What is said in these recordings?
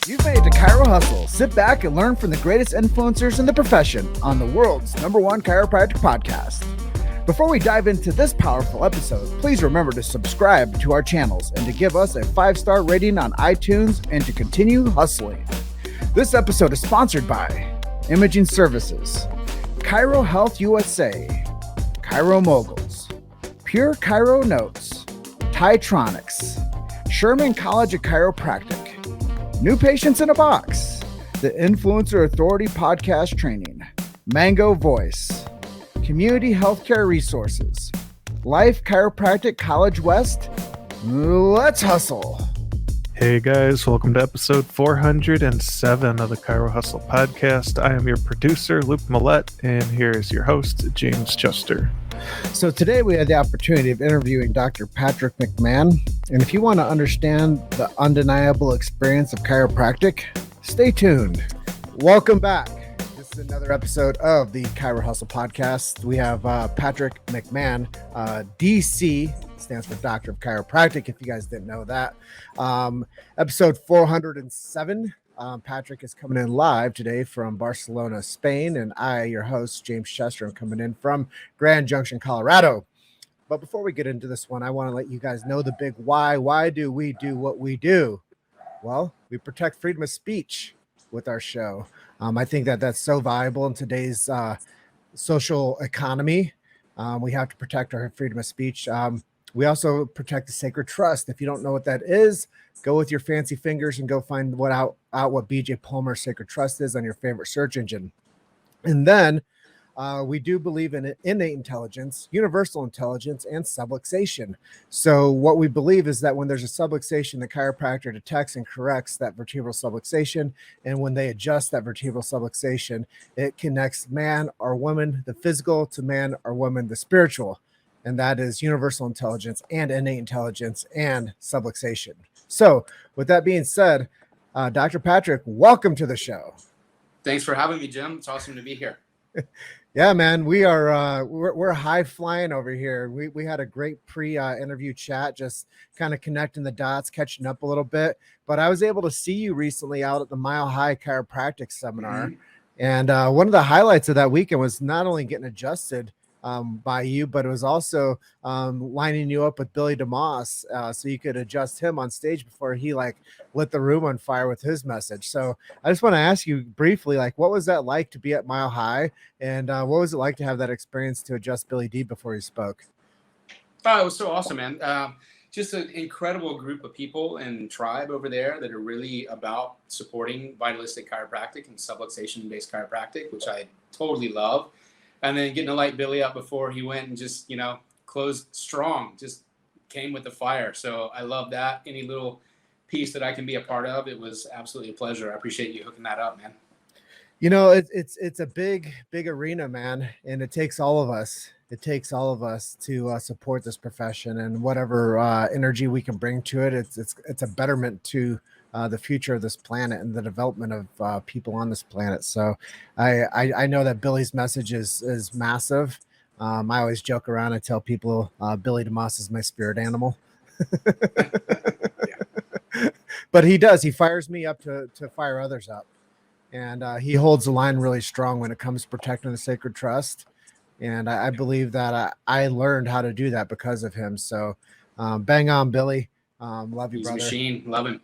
You've made it to Chiro Hustle. Sit back and learn from the greatest influencers in the profession on the world's #1 chiropractic podcast. Before we dive into this powerful episode, please remember to subscribe to our channels and to give us a 5-star rating on iTunes and to continue hustling. This episode is sponsored by Imaging Services, Chiro Health USA, Chiro Moguls, Pure Chiro Notes, Titronics, Sherman College of Chiropractic, New Patients in a Box, the Influencer Authority Podcast Training, Mango Voice, Community Healthcare Resources, Life Chiropractic College West. Let's hustle. Hey guys, welcome to episode 407 of the Chiro Hustle podcast. I am your producer, Luke Millette, and here is your host, James Chester. So today we had the opportunity of interviewing Dr. Patrick McMahon. And if you want to understand the undeniable experience of chiropractic, stay tuned. Welcome back. This is another episode of the Chiro Hustle podcast. We have Patrick McMahon, DC, stands for Doctor of Chiropractic, if you guys didn't know that. Episode 407. Patrick is coming in live today from Barcelona, Spain, and I, your host, James Chester, am coming in from Grand Junction, Colorado. But before we get into this one, I want to let you guys know the big why. Why do we do what we do? Well, we protect freedom of speech with our show. I think that that's so valuable in today's social economy. We have to protect our freedom of speech. We also protect the sacred trust. If you don't know what that is, go with your fancy fingers and go find what BJ Palmer's sacred trust is on your favorite search engine. And then we do believe in innate intelligence, universal intelligence, and subluxation. So what we believe is that when there's a subluxation, the chiropractor detects and corrects that vertebral subluxation. And when they adjust that vertebral subluxation, it connects man or woman, the physical, to man or woman, the spiritual. And that is universal intelligence and innate intelligence and subluxation. So with that being said, Dr. Patrick, welcome to the show. Thanks for having me, Jim. It's awesome to be here. Yeah, man, we are we're high flying over here. We had a great pre-interview chat, just kind of connecting the dots, catching up a little bit. But I was able to see you recently out at the Mile High Chiropractic Seminar. Mm-hmm. And one of the highlights of that weekend was not only getting adjusted by you, but it was also lining you up with Billy DeMoss so you could adjust him on stage before he lit the room on fire with his message. So I just want to ask you briefly, what was that like to be at Mile High, and what was it like to have that experience to adjust Billy D before he spoke? Oh, it was so awesome, man. Just an incredible group of people and tribe over there that are really about supporting vitalistic chiropractic and subluxation-based chiropractic, which I totally love. And then getting to light Billy up before he went and just, closed strong, just came with the fire. So I love that. Any little piece that I can be a part of, it was absolutely a pleasure. I appreciate you hooking that up, man. It's a big arena, man. And it takes all of us. It takes all of us to support this profession, and whatever energy we can bring to it. It's a betterment to the future of this planet and the development of people on this planet. So I know that Billy's message is massive. I always joke around. I tell people Billy DeMoss is my spirit animal. But he does. He fires me up to fire others up. And he holds the line really strong when it comes to protecting the sacred trust. And I believe that I learned how to do that because of him. So bang on, Billy. Love you, He's brother. A machine. Love him.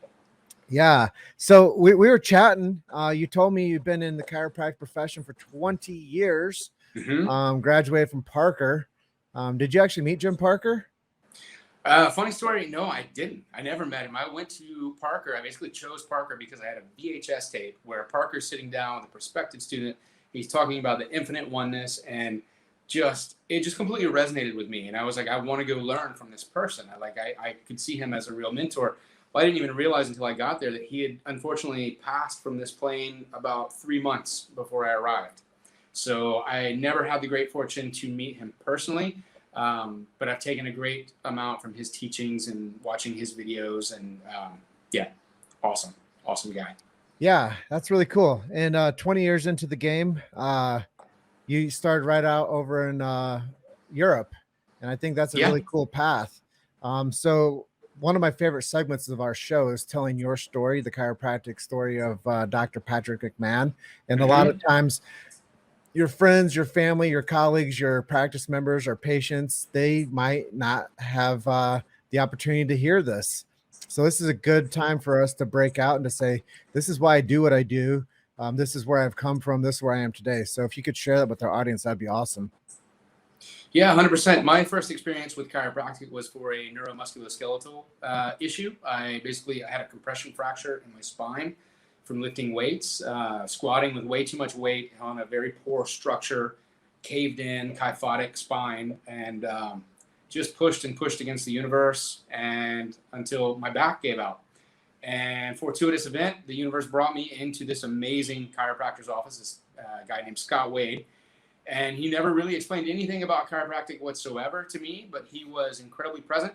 Yeah. So we were chatting. You told me you've been in the chiropractic profession for 20 years. Mm-hmm. Graduated from Parker. Did you actually meet Jim Parker? Funny story. No, I didn't. I never met him. I went to Parker. I basically chose Parker because I had a VHS tape where Parker's sitting down with a prospective student. He's talking about the infinite oneness, and it just completely resonated with me. And I was like, I want to go learn from this person. I could see him as a real mentor. Well, I didn't even realize until I got there that he had unfortunately passed from this plane about 3 months before I arrived. So I never had the great fortune to meet him personally, but I've taken a great amount from his teachings and watching his videos. And awesome guy. Yeah, that's really cool. And 20 years into the game, you started right out over in Europe. And I think that's a really cool path. So one of my favorite segments of our show is telling your story, the chiropractic story of Dr. Patrick McMahon. And a lot of times your friends, your family, your colleagues, your practice members or patients, they might not have the opportunity to hear this. So this is a good time for us to break out and to say, this is why I do what I do. This is where I've come from. This is where I am today. So if you could share that with our audience, that'd be awesome. Yeah, 100%. My first experience with chiropractic was for a neuromusculoskeletal issue. I had a compression fracture in my spine from lifting weights, squatting with way too much weight on a very poor structure, caved in, kyphotic spine, and just pushed and pushed against the universe and until my back gave out. And fortuitous event, the universe brought me into this amazing chiropractor's office, this guy named Scott Wade. And he never really explained anything about chiropractic whatsoever to me, but he was incredibly present.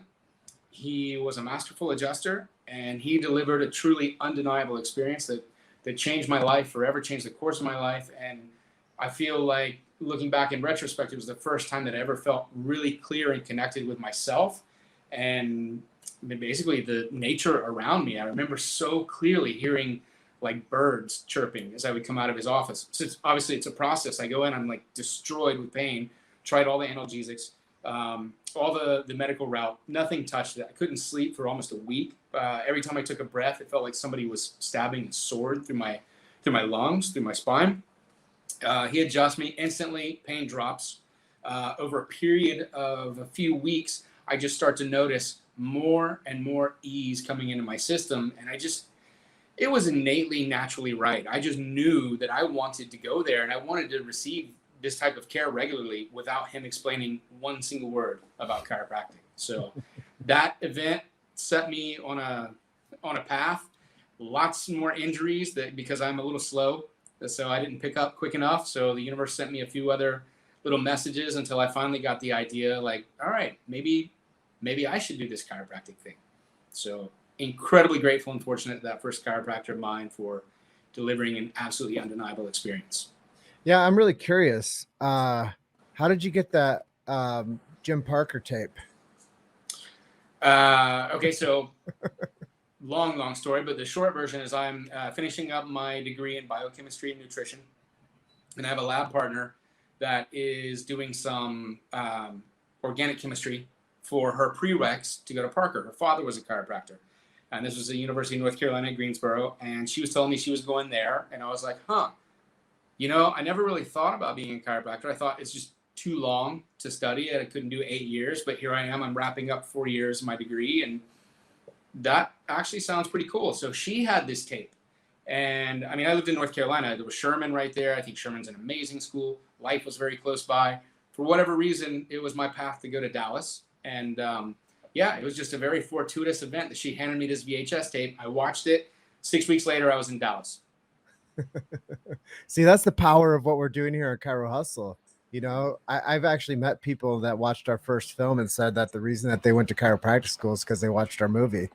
He was a masterful adjuster, and he delivered a truly undeniable experience that changed my life, forever changed the course of my life. And I feel like, looking back in retrospect, it was the first time that I ever felt really clear and connected with myself and basically the nature around me. I remember so clearly hearing like birds chirping as I would come out of his office. So obviously it's a process. I go in, I'm like destroyed with pain, tried all the analgesics, all the medical route, nothing touched it. I couldn't sleep for almost a week. Every time I took a breath, it felt like somebody was stabbing a sword through my lungs, through my spine. He adjusts me instantly, pain drops. Over a period of a few weeks, I just start to notice more and more ease coming into my system. And it was innately, naturally right. I just knew that I wanted to go there and I wanted to receive this type of care regularly without him explaining one single word about chiropractic. So that event set me on a path. Lots more injuries because I'm a little slow. So I didn't pick up quick enough. So the universe sent me a few other little messages until I finally got the idea, like, all right, maybe I should do this chiropractic thing. So incredibly grateful and fortunate to that first chiropractor of mine for delivering an absolutely undeniable experience. Yeah, I'm really curious. How did you get that Jim Parker tape? Okay, so long story, but the short version is I'm finishing up my degree in biochemistry and nutrition, and I have a lab partner that is doing some organic chemistry for her prereqs to go to Parker. Her father was a chiropractor. And this was the University of North Carolina at Greensboro. And she was telling me she was going there. And I was like, I never really thought about being a chiropractor. I thought it's just too long to study it. I couldn't do 8 years. But here I am. I'm wrapping up 4 years of my degree. And that actually sounds pretty cool. So she had this tape. And I lived in North Carolina. There was Sherman right there. I think Sherman's an amazing school. Life was very close by. For whatever reason, it was my path to go to Dallas. And it was just a very fortuitous event that she handed me this VHS tape. I watched it. 6 weeks later, I was in Dallas. See, that's the power of what we're doing here at Chiro Hustle. I've actually met people that watched our first film and said that the reason that they went to chiropractic school is because they watched our movie.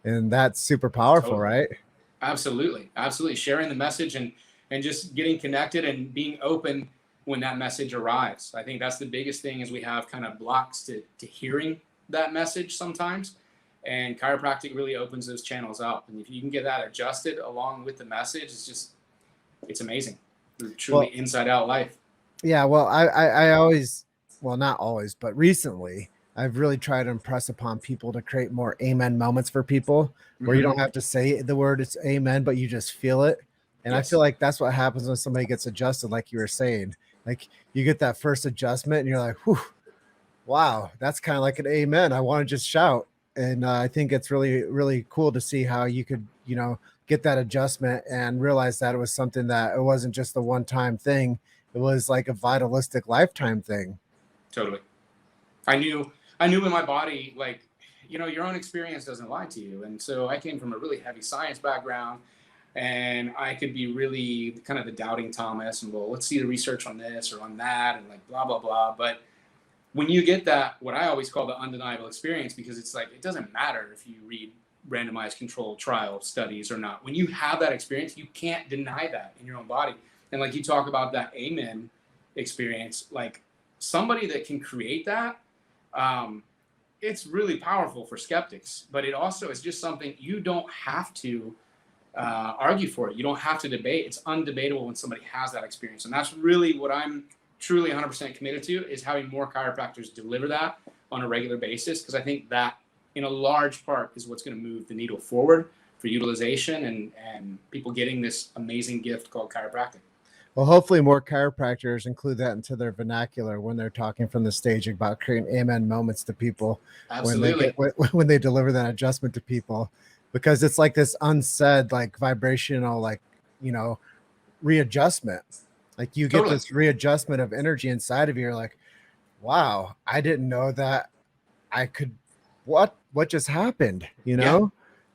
And that's super powerful, totally. Right? Absolutely. Absolutely. Sharing the message and just getting connected and being open when that message arrives. I think that's the biggest thing is we have kind of blocks to hearing that message sometimes, and chiropractic really opens those channels up. And if you can get that adjusted along with the message, it's amazing. It's truly inside out life. Yeah. Well, I always, well, not always, but recently I've really tried to impress upon people to create more amen moments for people where you don't have to say the word, it's amen, but you just feel it. And yes. I feel like that's what happens when somebody gets adjusted. Like you were saying, like you get that first adjustment and you're like, whew, wow, that's kind of like an amen. I want to just shout. And I think it's really, really cool to see how you could, get that adjustment and realize that it was something that it wasn't just a one-time thing. It was like a vitalistic lifetime thing. Totally. I knew in my body, like, your own experience doesn't lie to you. And so I came from a really heavy science background, and I could be really kind of the doubting Thomas and, well, let's see the research on this or on that and like blah, blah, blah. But when you get that, what I always call the undeniable experience, because it's like, it doesn't matter if you read randomized controlled trial studies or not. When you have that experience, you can't deny that in your own body. And like you talk about that amen experience, like somebody that can create that, it's really powerful for skeptics, but it also is just something you don't have to argue for it. You don't have to debate. It's undebatable when somebody has that experience. And that's really what I'm truly 100% committed to, is having more chiropractors deliver that on a regular basis. Because I think that in a large part is what's going to move the needle forward for utilization and people getting this amazing gift called chiropractic. Well, hopefully more chiropractors include that into their vernacular when they're talking from the stage about creating amen moments to people. Absolutely. When they deliver that adjustment to people, because it's like this unsaid, like vibrational, like, readjustment. Like you get Totally. this readjustment of energy inside of you. You're like, wow, I didn't know that I could, what just happened, Yeah.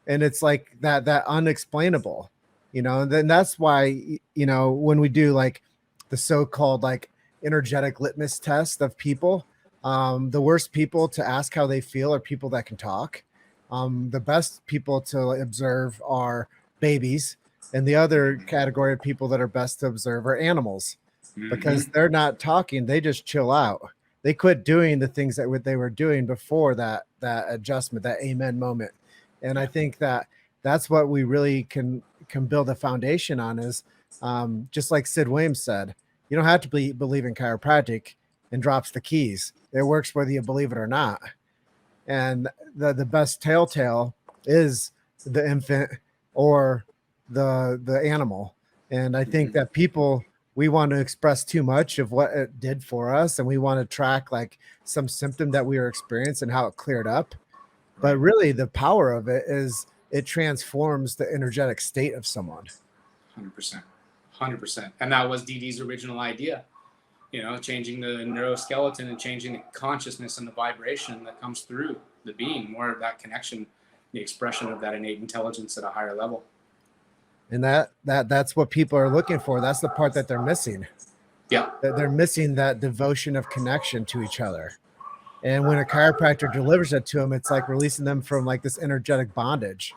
And it's like that unexplainable. And then that's why, when we do like the so-called like energetic litmus test of people, the worst people to ask how they feel are people that can talk. The best people to observe are babies. And the other category of people that are best to observe are animals, because they're not talking. They just chill out. They quit doing the things that they were doing before that adjustment, that amen moment. And I think that's what we really can build a foundation on, is just like Sid Williams said, you don't have to believe in chiropractic, and drops the keys. It works whether you believe it or not. And the best telltale is the infant or the animal. And I think that people, we want to express too much of what it did for us, and we want to track like some symptom that we were experiencing and how it cleared up. But really the power of it is it transforms the energetic state of someone. 100%. And that was DD's original idea, changing the neuroskeleton and changing the consciousness and the vibration that comes through the being, more of that connection, the expression of that innate intelligence at a higher level. And that's what people are looking for. That's the part that they're missing. Yeah. They're missing that devotion of connection to each other. And when a chiropractor delivers it to them, it's like releasing them from like this energetic bondage.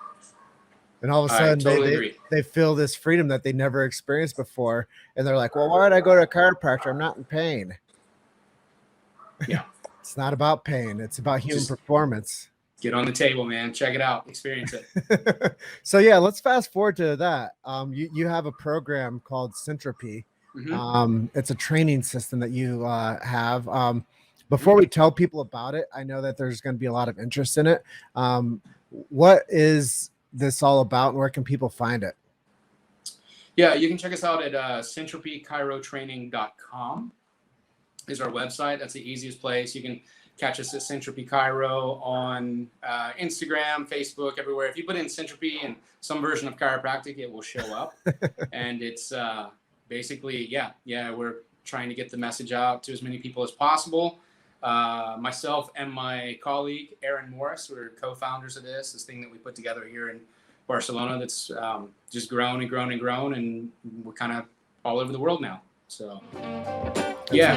And all of a sudden they feel this freedom that they never experienced before. And they're like, well, why would I go to a chiropractor? I'm not in pain. Yeah. It's not about pain. It's about human performance. Get on the table, man. Check it out. Experience it. So yeah, let's fast forward to that. You have a program called Syntropy. It's a training system that you have. Before we tell people about it, I know that there's going to be a lot of interest in it. What is this all about, and where can people find it? Yeah, you can check us out at syntropychirotraining.com is our website. That's the easiest place. You can catch us at Syntropy Chiro on Instagram, Facebook, everywhere. If you put in Syntropy and some version of chiropractic, it will show up. And it's basically, we're trying to get the message out to as many people as possible. Myself and my colleague, Aaron Morris, we're co-founders of this thing that we put together here in Barcelona that's just grown and grown and grown, and we're kind of all over the world now. So, yeah.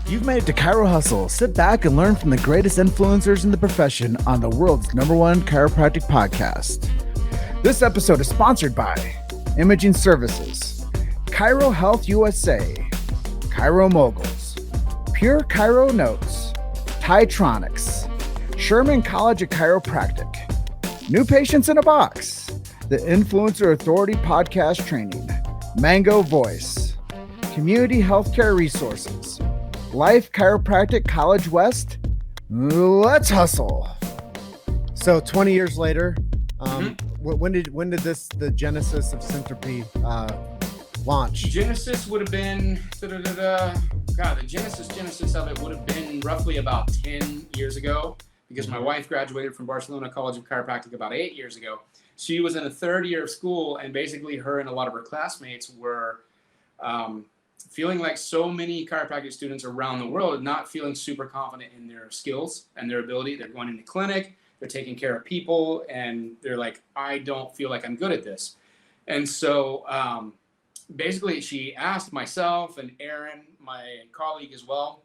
You've made it to Chiro Hustle. Sit back and learn from the greatest influencers in the profession on the world's #1 chiropractic podcast. This episode is sponsored by Imaging Services, Chiro Health USA, Chiro Moguls, Pure Chiro Notes, Titronics, Sherman College of Chiropractic, New Patients in a Box, the Influencer Authority Podcast Training, Mango Voice, Community Healthcare Resources, Life Chiropractic College West. Let's hustle. So 20 years later, when did the genesis of Syntropy launch? Genesis would have been, the genesis of it would have been roughly about 10 years ago, because my wife graduated from Barcelona College of Chiropractic about 8 years ago. She was in the third year of school, and basically her and a lot of her classmates were feeling like so many chiropractic students around the world not feeling super confident in their skills and their ability. They're going into clinic, they're taking care of people, and they're like, I don't feel like I'm good at this. And so basically she asked myself and Aaron, my colleague as well,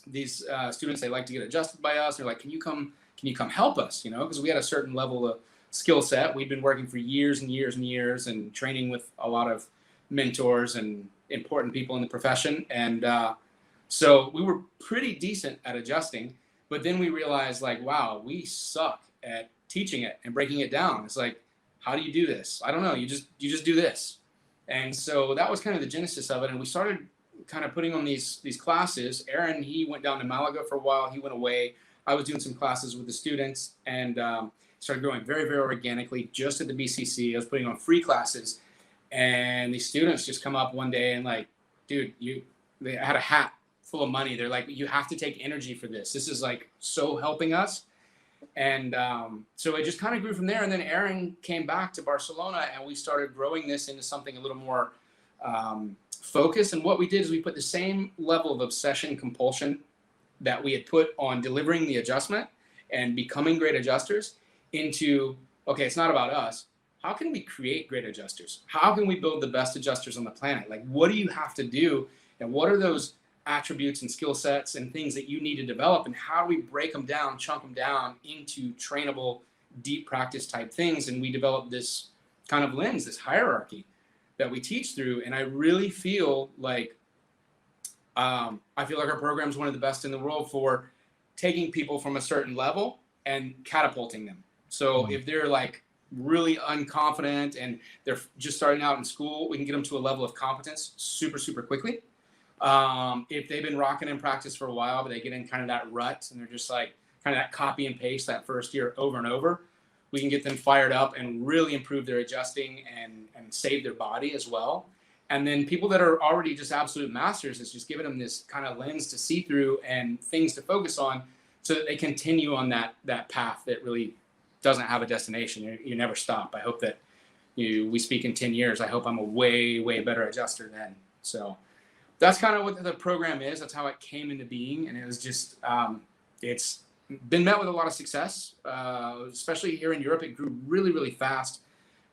these students, they like to get adjusted by us. They're like, can you come help us? Because we had a certain level of skill set. We'd been working for years and years and years and training with a lot of mentors and important people in the profession. And So we were pretty decent at adjusting, but then we realized like, wow, we suck at teaching it and breaking it down. It's like, how do you do this? I don't know. You just do this. And so that was kind of the genesis of it. And we started kind of putting on these classes. Aaron, he went down to Malaga for a while. He went away. I was doing some classes with the students and started growing very, very organically just at the BCC. I was putting on free classes. And these students just come up one day and like, dude, they had a hat full of money. They're like, you have to take energy for this. This is like so helping us. And so it just kind of grew from there. And then Aaron came back to Barcelona and we started growing this into something a little more focused. And what we did is we put the same level of obsession compulsion that we had put on delivering the adjustment and becoming great adjusters into, okay, it's not about us. How can we create great adjusters? How can we build the best adjusters on the planet? Like, what do you have to do? And what are those attributes and skill sets and things that you need to develop? And how do we break them down, chunk them down into trainable, deep practice type things? And we developed this kind of lens, this hierarchy that we teach through. And I really feel like, our program is one of the best in the world for taking people from a certain level and catapulting them. So if they're like really unconfident and they're just starting out in school, we can get them to a level of competence super, super quickly. If they've been rocking in practice for a while, but they get in kind of that rut and they're just like kind of that copy and paste that first year over and over, we can get them fired up and really improve their adjusting and save their body as well. And then people that are already just absolute masters, is just giving them this kind of lens to see through and things to focus on so that they continue on that path that really doesn't have a destination. You never stop. I hope that we speak in 10 years. I hope I'm a way, way better adjuster then. So that's kind of what the program is. That's how it came into being. And it was just, it's been met with a lot of success, especially here in Europe. It grew really, really fast,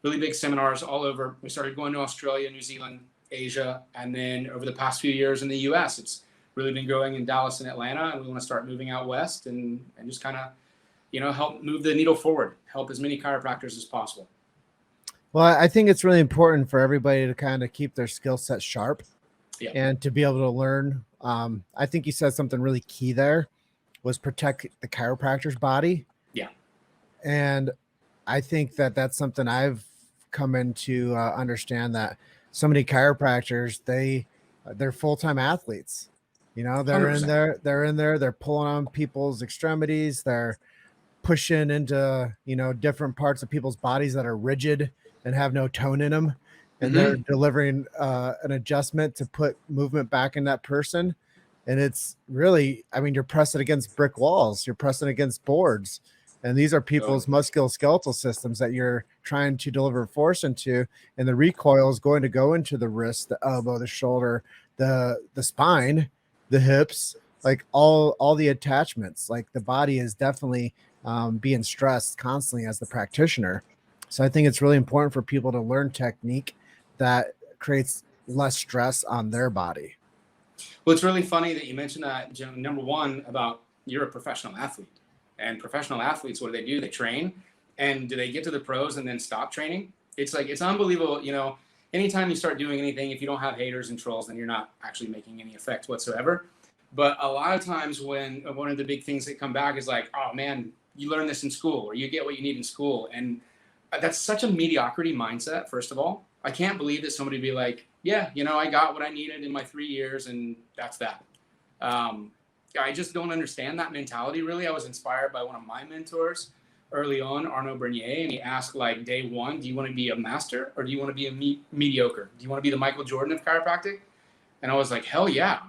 really big seminars all over. We started going to Australia, New Zealand, Asia, and then over the past few years in the US, it's really been growing in Dallas and Atlanta. And we want to start moving out west and just kind of, help move the needle forward, help as many chiropractors as possible. Well, I think it's really important for everybody to kind of keep their skill set sharp and to be able to learn. I think you said something really key there was protect the chiropractor's body. Yeah. And I think that that's something I've come into understand, that so many chiropractors, they're full-time athletes. They're 100%. They're pulling on people's extremities. They're pushing into, different parts of people's bodies that are rigid and have no tone in them. And they're delivering an adjustment to put movement back in that person. And it's really, you're pressing against brick walls. You're pressing against boards. And these are people's musculoskeletal systems that you're trying to deliver force into. And the recoil is going to go into the wrist, the elbow, the shoulder, the spine, the hips, like all the attachments. Like the body is definitely being stressed constantly as the practitioner. So I think it's really important for people to learn technique that creates less stress on their body. Well, it's really funny that you mentioned that, Jim. Number one, about you're a professional athlete. And professional athletes, what do? They train. And do they get to the pros and then stop training? It's like, it's unbelievable. Anytime you start doing anything, if you don't have haters and trolls, then you're not actually making any effect whatsoever. But a lot of times when one of the big things that come back is like, oh man, you learn this in school, or you get what you need in school. And that's such a mediocrity mindset, first of all. I can't believe that somebody would be like, yeah, I got what I needed in my 3 years and that's that. I just don't understand that mentality, really. I was inspired by one of my mentors early on, Arnaud Bernier, and he asked, like, day one, do you want to be a master or do you want to be a mediocre? Do you want to be the Michael Jordan of chiropractic? And I was like, hell yeah.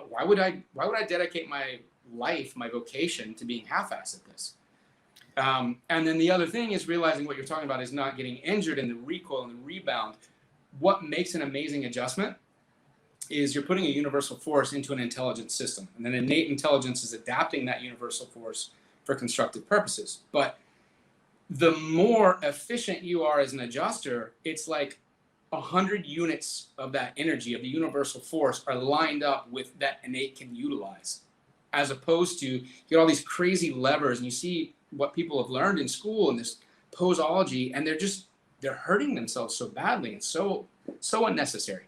Why would I dedicate my life, my vocation to being half-assed at this? And then the other thing is realizing what you're talking about is not getting injured in the recoil and the rebound. What makes an amazing adjustment is you're putting a universal force into an intelligent system. And then innate intelligence is adapting that universal force for constructive purposes. But the more efficient you are as an adjuster, it's like 100 units of that energy of the universal force are lined up with that innate can utilize, as opposed to you get all these crazy levers and you see what people have learned in school and this posology, and they're hurting themselves so badly and so unnecessary.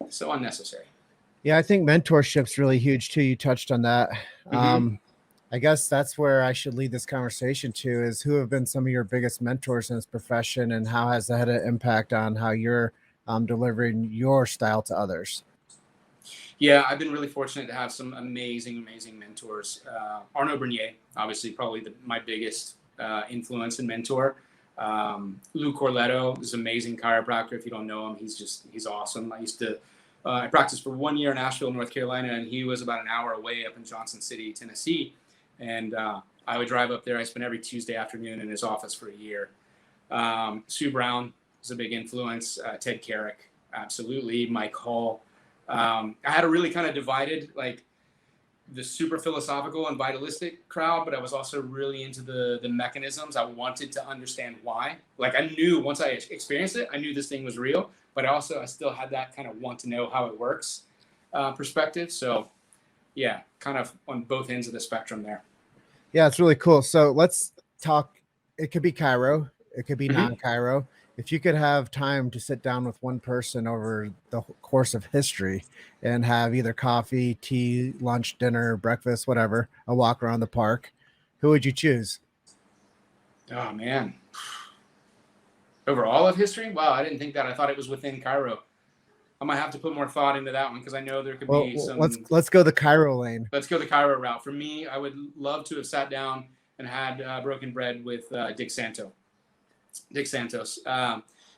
So unnecessary. Yeah, I think mentorship's really huge too. You touched on that. Mhm. I guess that's where I should lead this conversation to is who have been some of your biggest mentors in this profession and how has that had an impact on how you're delivering your style to others? Yeah, I've been really fortunate to have some amazing mentors. Arnaud Bernier, obviously, probably my biggest influence and mentor. Lou Corletto is an amazing chiropractor. If you don't know him, he's awesome. I practiced for 1 year in Asheville, North Carolina, and he was about an hour away up in Johnson City, Tennessee. And I would drive up there. I spent every Tuesday afternoon in his office for a year. Sue Brown was a big influence. Ted Carrick, absolutely. Mike Hall. I had a really kind of divided, like the super philosophical and vitalistic crowd, but I was also really into the mechanisms. I wanted to understand why. Like I knew once I experienced it, I knew this thing was real, but I still had that kind of want to know how it works perspective. So yeah, kind of on both ends of the spectrum there. Yeah, it's really cool. So let's talk. It could be Chiro, it could be non-Chiro. If you could have time to sit down with one person over the course of history and have either coffee, tea, lunch, dinner, breakfast, whatever, a walk around the park, who would you choose? Oh man. Over all of history? Wow, I didn't think that. I thought it was within Chiro. I might have to put more thought into that one because I know there could be some. Let's go the Chiro lane. Let's go the Chiro route. For me, I would love to have sat down and had broken bread with Dick Santos,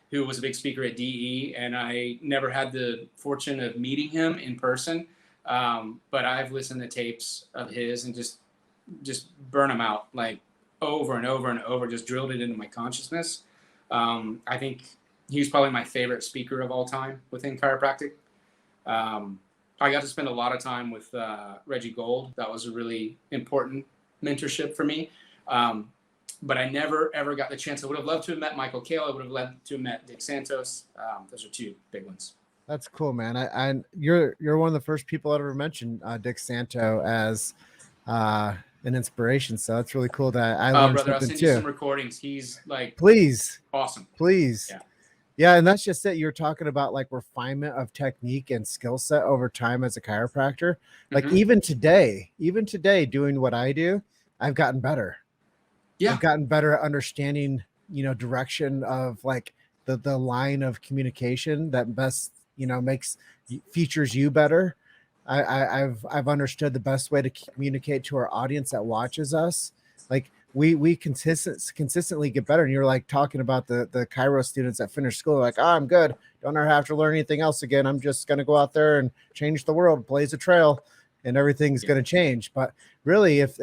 who was a big speaker at DE, and I never had the fortune of meeting him in person. But I've listened to tapes of his and just burn them out like over and over and over, just drilled it into my consciousness. I think he's probably my favorite speaker of all time within chiropractic. I got to spend a lot of time with Reggie Gold. That was a really important mentorship for me. But I never, ever got the chance. I would have loved to have met Michael Kale. I would have loved to have met Dick Santos. Those are two big ones. That's cool, man. You're one of the first people I've ever mentioned Dick Santos as an inspiration. So it's really cool that I learned brother, something I'll send too. you some recordings. He's like, please, awesome. Please. Yeah. And that's just it. You're talking about like refinement of technique and skill set over time as a chiropractor. Like even today, doing what I do, I've gotten better. Yeah. I've gotten better at understanding, direction of like the line of communication that best, features you better. I've understood the best way to communicate to our audience that watches us. Like we consistently get better. And you're like talking about the Chiro students that finish school, like, oh, I'm good. Don't ever have to learn anything else again. I'm just going to go out there and change the world, blaze a trail, and everything's going to change. But really, if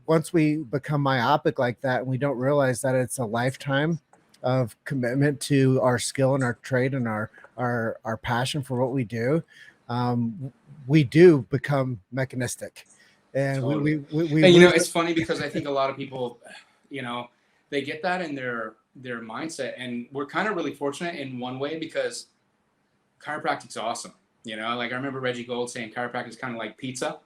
once we become myopic like that, and we don't realize that it's a lifetime of commitment to our skill and our trade and our passion for what we do, we do become mechanistic. And totally. we and it's funny because I think a lot of people, they get that in their mindset, and we're kind of really fortunate in one way because chiropractic's awesome. Like I remember Reggie Gold saying chiropractic is kind of like pizza.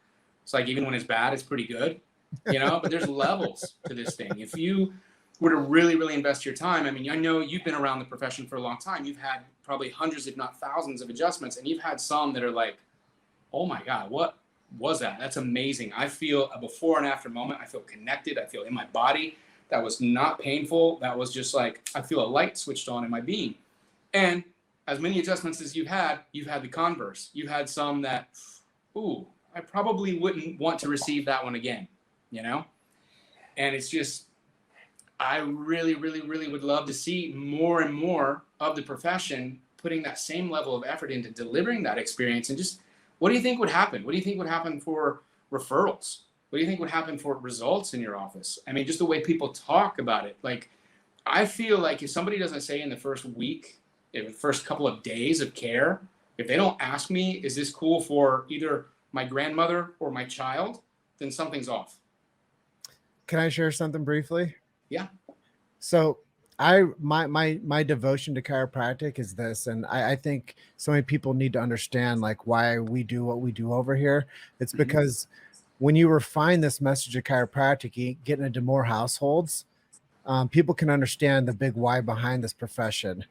It's like even when it's bad, it's pretty good. But there's levels to this thing. If you were to really, really invest your time, I mean, I know you've been around the profession for a long time. You've had probably hundreds, if not thousands of adjustments, and you've had some that are like, oh my God, what was that? That's amazing. I feel a before and after moment. I feel connected. I feel in my body. That was not painful. That was just like, I feel a light switched on in my being. And as many adjustments as you've had the converse. You had some that, ooh, I probably wouldn't want to receive that one again. And it's just, I really, really, really would love to see more and more of the profession putting that same level of effort into delivering that experience. And just, what do you think would happen? What do you think would happen for referrals? What do you think would happen for results in your office? I mean, just the way people talk about it. Like, I feel like if somebody doesn't say in the first week, in the first couple of days of care, if they don't ask me, is this cool for either my grandmother or my child, then something's off. Can I share something briefly? Yeah. So my devotion to chiropractic is this, and I think so many people need to understand like why we do what we do over here. It's because when you refine this message of chiropractic, getting into more households, people can understand the big why behind this profession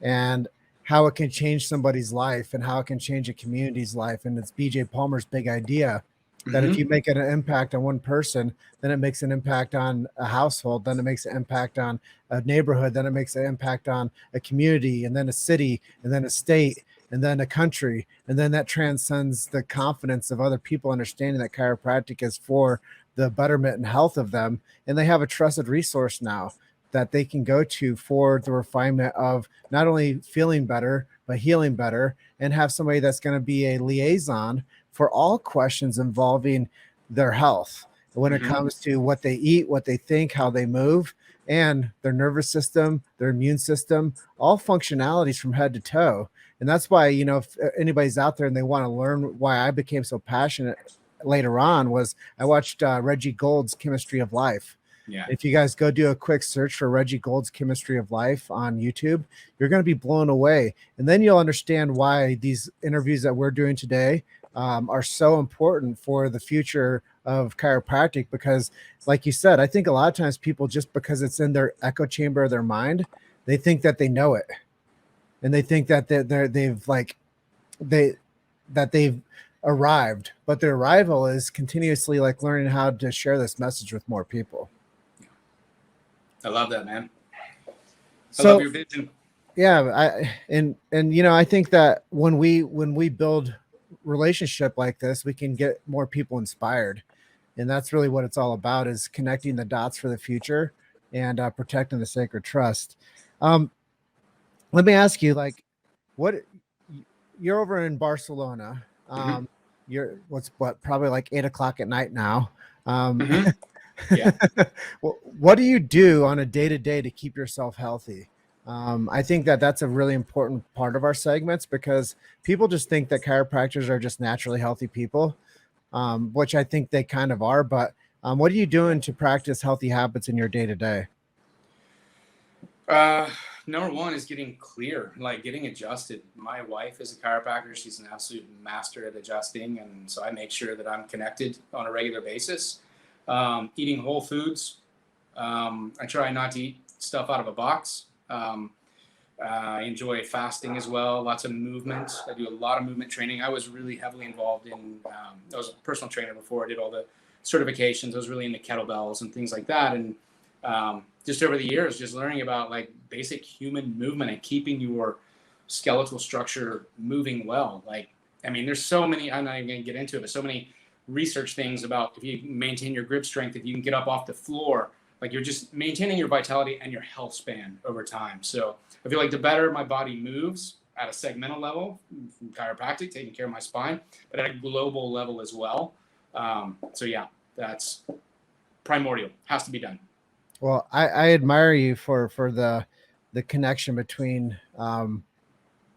and how it can change somebody's life and how it can change a community's life. And it's BJ Palmer's big idea that if you make an impact on one person, then it makes an impact on a household, then it makes an impact on a neighborhood, then it makes an impact on a community, and then a city, and then a state, and then a country. And then that transcends the confidence of other people understanding that chiropractic is for the betterment and health of them. And they have a trusted resource now that they can go to for the refinement of not only feeling better, but healing better, and have somebody that's going to be a liaison for all questions involving their health when it comes to what they eat, what they think, how they move, and their nervous system, their immune system, all functionalities from head to toe. And that's why, you know, if anybody's out there and they want to learn why I became so passionate later on, was I watched Reggie Gold's Chemistry of Life. Yeah. If you guys go do a quick search for Reggie Gold's Chemistry of Life on YouTube, you're going to be blown away. And then you'll understand why these interviews that we're doing today are so important for the future of chiropractic. Because like you said, I think a lot of times people, just because it's in their echo chamber of their mind, they think that they know it. And they think that they've arrived, but their arrival is continuously like learning how to share this message with more people. I love that, man. I So, love your vision. yeah, and you know, I think that when we build relationship like this, we can get more people inspired, and that's really what it's all about, is connecting the dots for the future and protecting the sacred trust. Let me ask you, like, what you're over in Barcelona. You're probably like 8 o'clock at night now. Yeah. What do you do on a day-to-day to keep yourself healthy? I think that that's a really important part of our segments, because people just think that chiropractors are just naturally healthy people, which I think they kind of are. But what are you doing to practice healthy habits in your day-to-day? Number one is getting clear, like getting adjusted. My wife is a chiropractor. She's an absolute master at adjusting. And so I make sure that I'm connected on a regular basis. Eating whole foods. I try not to eat stuff out of a box. I enjoy fasting as well. Lots of movement. I do a lot of movement training. I was really heavily involved in, I was a personal trainer before I did all the certifications. I was really into kettlebells and things like that. And just over the years, just learning about like basic human movement and keeping your skeletal structure moving well. Like, I mean, there's so many, I'm not even going to get into it, but so many research things about if you maintain your grip strength, if you can get up off the floor, like you're just maintaining your vitality and your health span over time. So I feel like the better my body moves at a segmental level from chiropractic, taking care of my spine, but at a global level as well. So yeah, that's primordial, has to be done. Well, I admire you for the connection between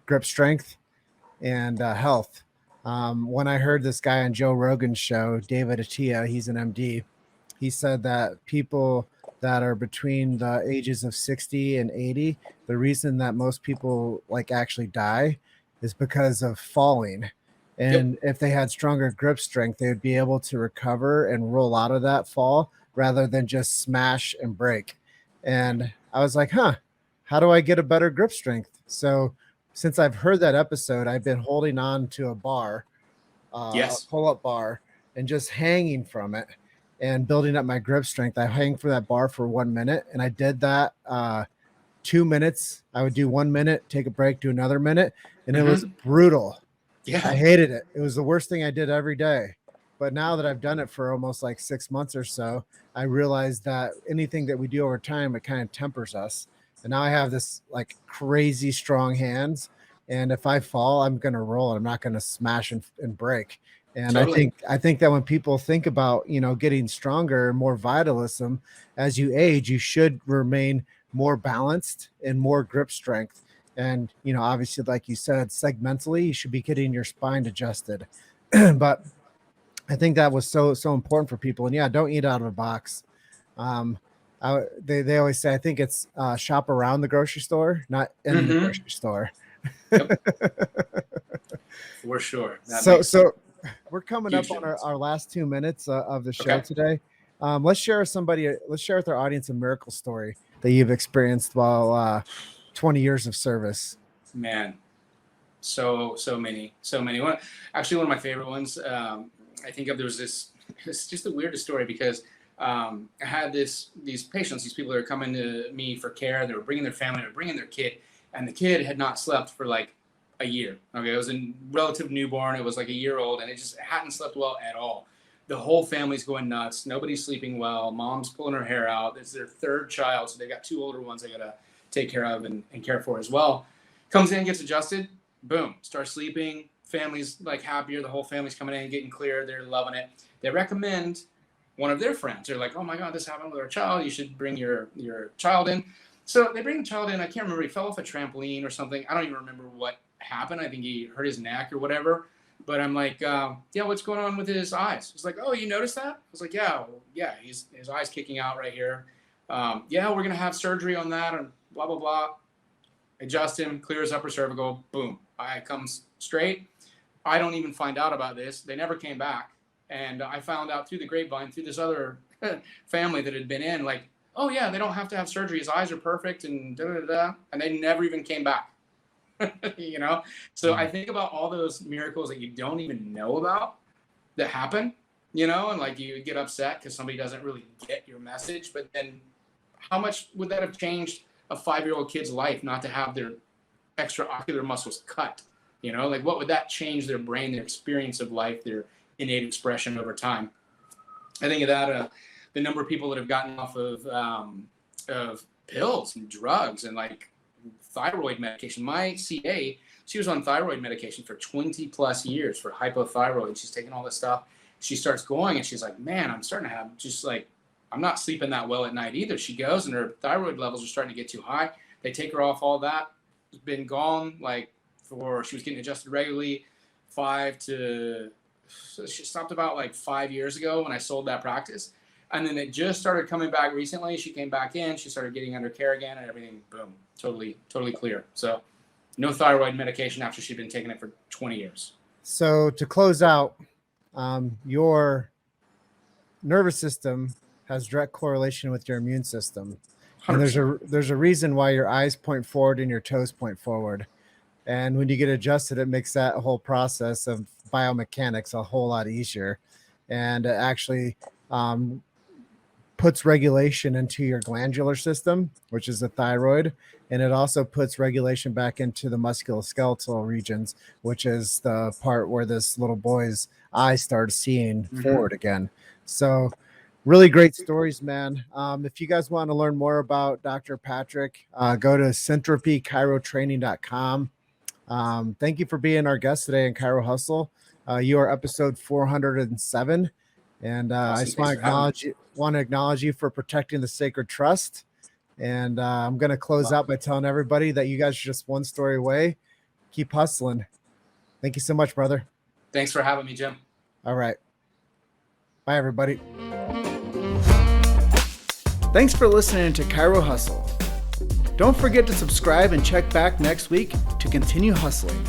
grip strength and health. When I heard this guy on Joe Rogan's show, David Attia, he's an MD, he said that people that are between the ages of 60 and 80, the reason that most people like actually die is because of falling. And if they had stronger grip strength, they would be able to recover and roll out of that fall rather than just smash and break. And I was like, how do I get a better grip strength? So since I've heard that episode, I've been holding on to a bar, a pull-up bar, and just hanging from it and building up my grip strength. I hang from that bar for 1 minute, and I did that 2 minutes. I would do 1 minute, take a break, do another minute, and it was brutal. Yeah, I hated it. It was the worst thing I did every day. But now that I've done it for almost like 6 months or so, I realized that anything that we do over time, it kind of tempers us. And now I have this like crazy strong hands. And if I fall, I'm going to roll. I'm not going to smash and break. And totally. I think that when people think about, you know, getting stronger, more vitalism as you age, you should remain more balanced and more grip strength. And, you know, obviously, like you said, segmentally, you should be getting your spine adjusted. But I think that was so important for people. And yeah, don't eat out of a box. They always say, I think it's shop around the grocery store, not in the grocery store. For sure. So we're coming up on our last 2 minutes of the show today. Let's share with our audience a miracle story that you've experienced while 20 years of service. Man, so many. Actually, one of my favorite ones. I think there was this. It's just the weirdest story because I had these patients, these people that are coming to me for care. They were bringing their family, they were bringing their kid, and the kid had not slept for like a year. Okay, it was a relative newborn. It was like a year old, and it just hadn't slept well at all. The whole family's going nuts. Nobody's sleeping well. Mom's pulling her hair out. It's their third child, so they got two older ones they gotta take care of and care for as well. Comes in, gets adjusted, boom, starts sleeping. Family's like happier. The whole family's coming in, getting clear. They're loving it. They recommend one of their friends. They're like, oh my God, this happened with our child. You should bring your child in. So they bring the child in. I can't remember. He fell off a trampoline or something. I don't even remember what happened. I think he hurt his neck or whatever. But I'm like, yeah, what's going on with his eyes? He's like, oh, you noticed that? I was like, yeah, his eye's kicking out right here. Yeah, we're going to have surgery on that and blah, blah, blah. Adjust him, clear his upper cervical, boom. Eye comes straight. I don't even find out about this. They never came back. And I found out through the grapevine, through this other family that had been in, like, oh, yeah, they don't have to have surgery. His eyes are perfect and da-da-da-da. And they never even came back, you know? So I think about all those miracles that you don't even know about that happen, you know? And, like, you get upset because somebody doesn't really get your message. But then how much would that have changed a 5-year-old kid's life not to have their extraocular muscles cut? You know, like what would that change their brain, their experience of life, their innate expression over time? I think of that, the number of people that have gotten off of pills and drugs and like thyroid medication. My CA, she was on thyroid medication for 20 plus years for hypothyroid. She's taking all this stuff. She starts going and she's like, man, I'm starting to have just like, I'm not sleeping that well at night either. She goes and her thyroid levels are starting to get too high. They take her off all that. It's been gone like she was getting adjusted regularly she stopped about like 5 years ago when I sold that practice. And then it just started coming back recently. She came back in, she started getting under care again and everything, boom, totally clear. So no thyroid medication after she'd been taking it for 20 years. So to close out, your nervous system has direct correlation with your immune system. 100%. And there's a reason why your eyes point forward and your toes point forward. And when you get adjusted, it makes that whole process of biomechanics a whole lot easier. And it actually puts regulation into your glandular system, which is the thyroid. And it also puts regulation back into the musculoskeletal regions, which is the part where this little boy's eyes started seeing forward again. So really great stories, man. If you guys want to learn more about Dr. Patrick, go to syntropychirotraining.com. Thank you for being our guest today in Chiro Hustle. You are episode 407. And I just want to acknowledge you for protecting the sacred trust. And I'm going to close out by telling everybody that you guys are just one story away. Keep hustling. Thank you so much, brother. Thanks for having me, Jim. All right. Bye, everybody. Thanks for listening to Chiro Hustle. Don't forget to subscribe and check back next week to continue hustling.